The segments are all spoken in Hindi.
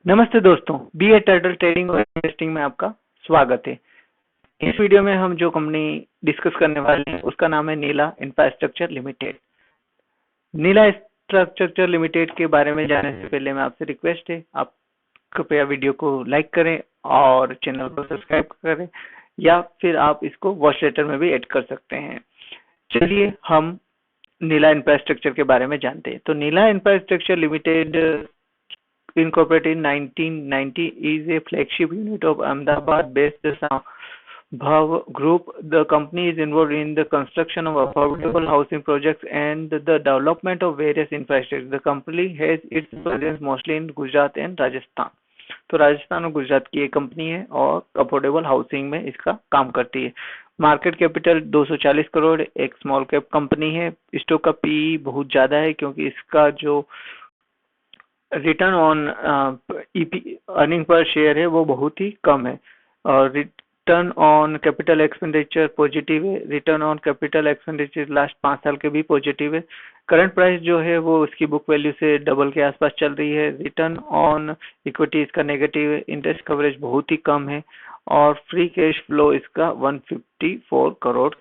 नमस्ते दोस्तों, बी ए टर्टल ट्रेडिंग और इन्वेस्टिंग में आपका स्वागत है। इस वीडियो में हम जो कंपनी डिस्कस करने वाले हैं उसका नाम है नीला इंफ्रास्ट्रक्चर लिमिटेड। नीला इंफ्रास्ट्रक्चर लिमिटेड के बारे में जानने से पहले मैं आपसे रिक्वेस्ट है, आप कृपया वीडियो को लाइक करें और चैनल को सब्सक्राइब करें, या फिर आप इसको वॉच लेटर में भी ऐड कर सकते हैं। चलिए हम नीला इंफ्रास्ट्रक्चर के बारे में जानते हैं। तो नीला infrastructure limited incorporated in 1990 is a flagship unit of Ahmedabad-based Bhav Group. The company is involved in the construction of affordable housing projects and the development of various infrastructure. The company has its presence mostly in Gujarat and Rajasthan. तो राजस्थान और गुजरात की एक कंपनी है और अफोर्डेबल हाउसिंग में इसका काम करती है। मार्केट कैपिटल 240 करोड़, एक स्मॉल कैप कंपनी है। स्टॉक का पी बहुत ज्यादा है क्योंकि इसका जो रिटर्न ऑन अर्निंग पर शेयर है वो बहुत ही कम है, और return on capital expenditure positive है। Return on capital expenditure last 5 साल के भी पॉजिटिव है। करंट प्राइस जो है वो उसकी बुक वैल्यू से डबल के आसपास चल रही है। रिटर्न ऑन इक्विटी इसका नेगेटिव है। इंटरेस्ट कवरेज बहुत ही कम है और फ्री कैश फ्लो इसका 154 करोड़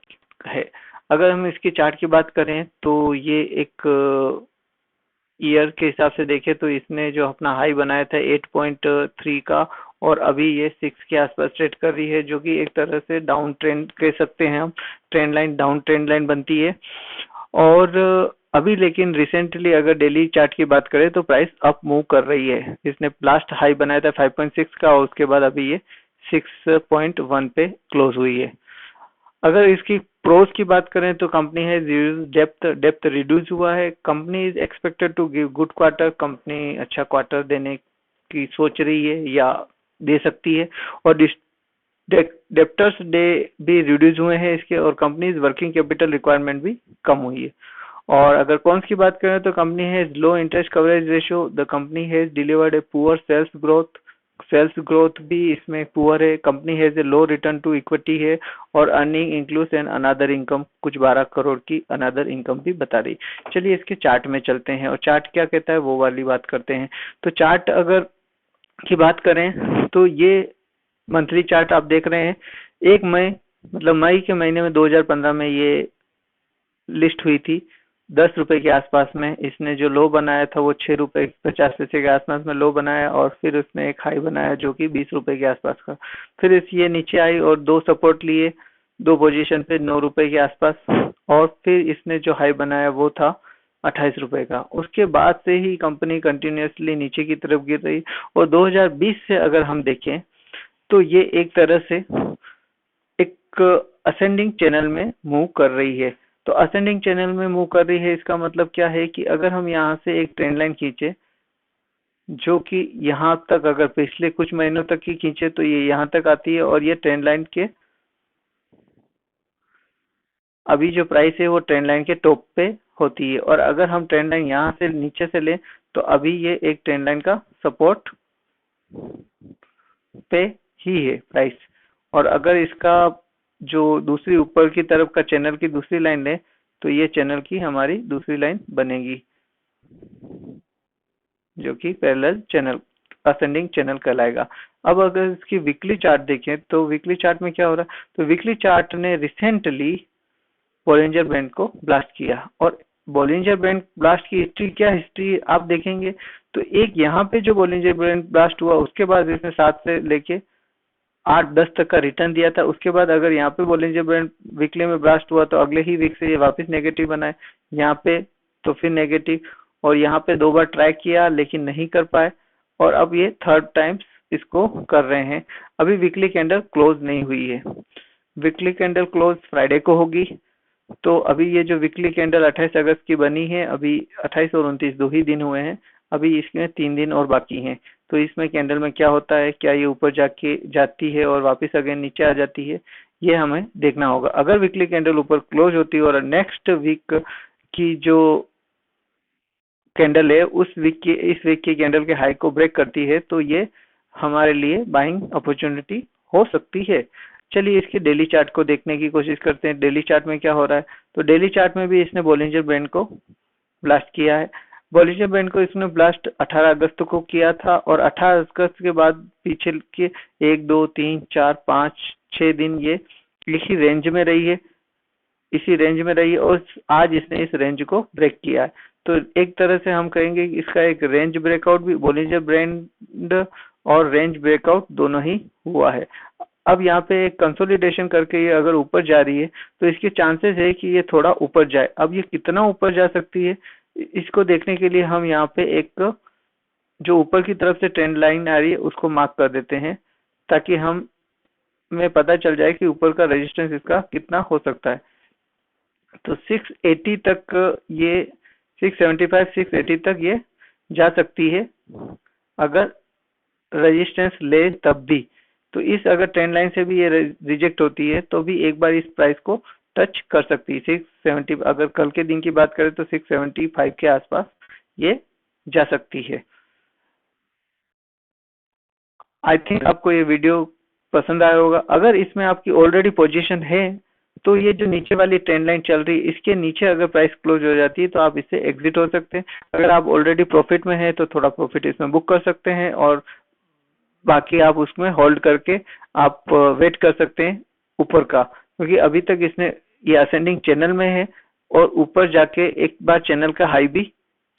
है। अगर हम इसकी चार्ट की बात करें तो ये एक ईयर के हिसाब से देखें तो इसने जो अपना हाई बनाया था 8.3 का, और अभी ये 6 के आसपास ट्रेड कर रही है, जो कि एक तरह से डाउन ट्रेंड कह सकते हैं हम। Trend line down trend line बनती है। और अभी लेकिन रिसेंटली अगर डेली चार्ट की बात करें तो प्राइस अप मूव कर रही है। इसने लास्ट हाई बनाया था 5.6 का और उसके बाद अभी ये 6.1 पे क्लोज हुई है। अगर इसकी प्रोस की बात करें तो कंपनी है डेप्थ रिड्यूस हुआ है। Company is expected to give good quarter. Company अच्छा क्वार्टर देने की सोच रही है या दे सकती है। और डेप्टर्स डे भी रिड्यूस हुए हैं इसके, और कंपनी वर्किंग कैपिटल रिक्वायरमेंट भी कम हुई है। और अगर कौन की बात करें तो company has low interest coverage ratio. The company has delivered a poor sales growth भी इसमें पुअर है। Company has a low return to equity है, और earning includes and another income कुछ 12 करोड़ की अनदर इनकम भी बता रही। चलिए इसके चार्ट में चलते हैं और चार्ट क्या कहता है वो वाली बात करते हैं। तो चार्ट अगर की बात करें तो ये मंथली चार्ट आप देख रहे हैं। 1 मई मतलब मई के महीने में 2015 में ये लिस्ट हुई थी 10 रुपए के आसपास में। इसने जो लो बनाया था वो 6 रुपए 50 पैसे के आसपास में लो बनाया, और फिर उसने एक हाई बनाया जो कि 20 रुपए के आसपास का। फिर ये नीचे आई और 2 सपोर्ट लिए 2 पोजीशन पे 9 रुपए के आसपास, और फिर इसने जो हाई बनाया वो था 28 रुपए का। उसके बाद से ही कंपनी कंटिन्यूसली नीचे की तरफ गिर रही, और 2020 से अगर हम देखें तो ये एक तरह से एक असेंडिंग चैनल में मूव कर रही है। तो असेंडिंग चैनल में मूव कर रही है इसका मतलब क्या है कि अगर हम यहाँ से एक ट्रेंड लाइन खींचे जो कि यहाँ तक अगर पिछले कुछ महीनों तक की खींचे तो ये यहाँ तक आती है, और ये ट्रेंड लाइन के अभी जो प्राइस है वो ट्रेंड लाइन के टॉप पे होती है। और अगर हम ट्रेंड लाइन यहाँ से नीचे से लें तो अभी ये एक ट्रेंड लाइन का सपोर्ट पे ही है प्राइस। और अगर इसका जो दूसरी ऊपर की तरफ का चैनल की दूसरी लाइन ले तो ये चैनल की हमारी दूसरी लाइन बनेगी, जो कि पैरेलल चैनल असेंडिंग चैनल कहलाएगा। अब अगर इसकी वीकली चार्ट देखें तो वीकली चार्ट में क्या हो रहा है, तो वीकली चार्ट ने रिसेंटली बॉलिंजर बैंड को ब्लास्ट किया। और बॉलिंजर बैंड ब्लास्ट की हिस्ट्री क्या हिस्ट्री आप देखेंगे तो एक यहाँ पे जो बॉलिंजर बैंड ब्लास्ट हुआ उसके बाद इसने 7 से लेके 8-10 तक का रिटर्न दिया था। उसके बाद अगर यहाँ पे बॉलिंजर बैंड वीकली में ब्लास्ट हुआ तो अगले ही वीक से ये वापस नेगेटिव बनाए, यहाँ पे तो फिर नेगेटिव, और यहाँ पे 2 बार ट्राई किया लेकिन नहीं कर पाए, और अब ये थर्ड टाइम्स इसको कर रहे हैं। अभी वीकली कैंडल क्लोज नहीं हुई है। वीकली कैंडल क्लोज फ्राइडे को होगी। तो अभी ये जो वीकली कैंडल 28 अगस्त की बनी है, अभी 28 और 29 2 ही दिन हुए हैं, अभी इसमें 3 दिन और बाकी हैं। तो इसमें कैंडल में क्या होता है, क्या ये ऊपर जाके जाती है और वापस अगेन नीचे आ जाती है, ये हमें देखना होगा। अगर वीकली कैंडल ऊपर क्लोज होती है और नेक्स्ट वीक की जो कैंडल है उस वीक की इस वीक की कैंडल के हाई को ब्रेक करती है तो ये हमारे लिए बाइंग अपॉर्चुनिटी हो सकती है। चलिए इसके डेली चार्ट को देखने की कोशिश करते हैं। डेली चार्ट में क्या हो रहा है, तो डेली चार्ट में भी इसने बॉलिंजर बैंड को ब्लास्ट किया है। बॉलिंजर बैंड को इसने ब्लास्ट 18 अगस्त को किया था और 18 अगस्त के बाद पीछे के 1 2 3 4 5 6 दिन ये इसी रेंज में रही है, इसी रेंज में रही है और आज इसने इस रेंज को ब्रेक किया है। तो एक तरह से हम कहेंगे कि इसका एक रेंज ब्रेकआउट भी, बॉलिंजर बैंड और रेंज ब्रेकआउट दोनों ही हुआ है। अब यहाँ पे कंसोलिडेशन करके ये अगर ऊपर जा रही है तो इसके चांसेस है कि ये थोड़ा ऊपर जाए। अब ये कितना ऊपर जा सकती है इसको देखने के लिए हम यहाँ पे एक जो ऊपर की तरफ से ट्रेंड लाइन आ रही है उसको मार्क कर देते हैं, ताकि हमें पता चल जाए कि ऊपर का रेजिस्टेंस इसका कितना हो सकता है। तो 680 तक ये 675 680 तक ये जा सकती है अगर रेजिस्टेंस ले तब भी। तो इस अगर ट्रेंड लाइन से भी ये रिजेक्ट होती है तो भी एक बार इस प्राइस को टच कर सकती है। 670 अगर कल के दिन की बात करें तो 675 के आसपास ये जा सकती है। आई थिंक आपको ये वीडियो पसंद आया होगा। अगर इसमें आपकी ऑलरेडी पोजीशन है तो ये जो नीचे वाली ट्रेंड लाइन चल रही है इसके नीचे अगर प्राइस क्लोज हो जाती है तो आप इससे एग्जिट हो सकते हैं। अगर आप ऑलरेडी प्रॉफिट में है तो थोड़ा प्रॉफिट इसमें बुक कर सकते हैं और बाकी आप उसमें होल्ड करके आप वेट कर सकते हैं ऊपर का, क्योंकि अभी तक इसने ये असेंडिंग चैनल में है और ऊपर जाके एक बार चैनल का हाई भी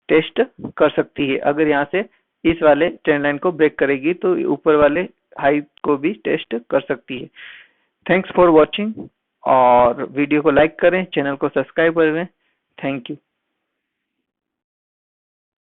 टेस्ट कर सकती है। अगर यहाँ से इस वाले ट्रेंड लाइन को ब्रेक करेगी तो ऊपर वाले हाई को भी टेस्ट कर सकती है। थैंक्स फॉर वॉचिंग और वीडियो को लाइक करें, चैनल को सब्सक्राइब करें। Thank you.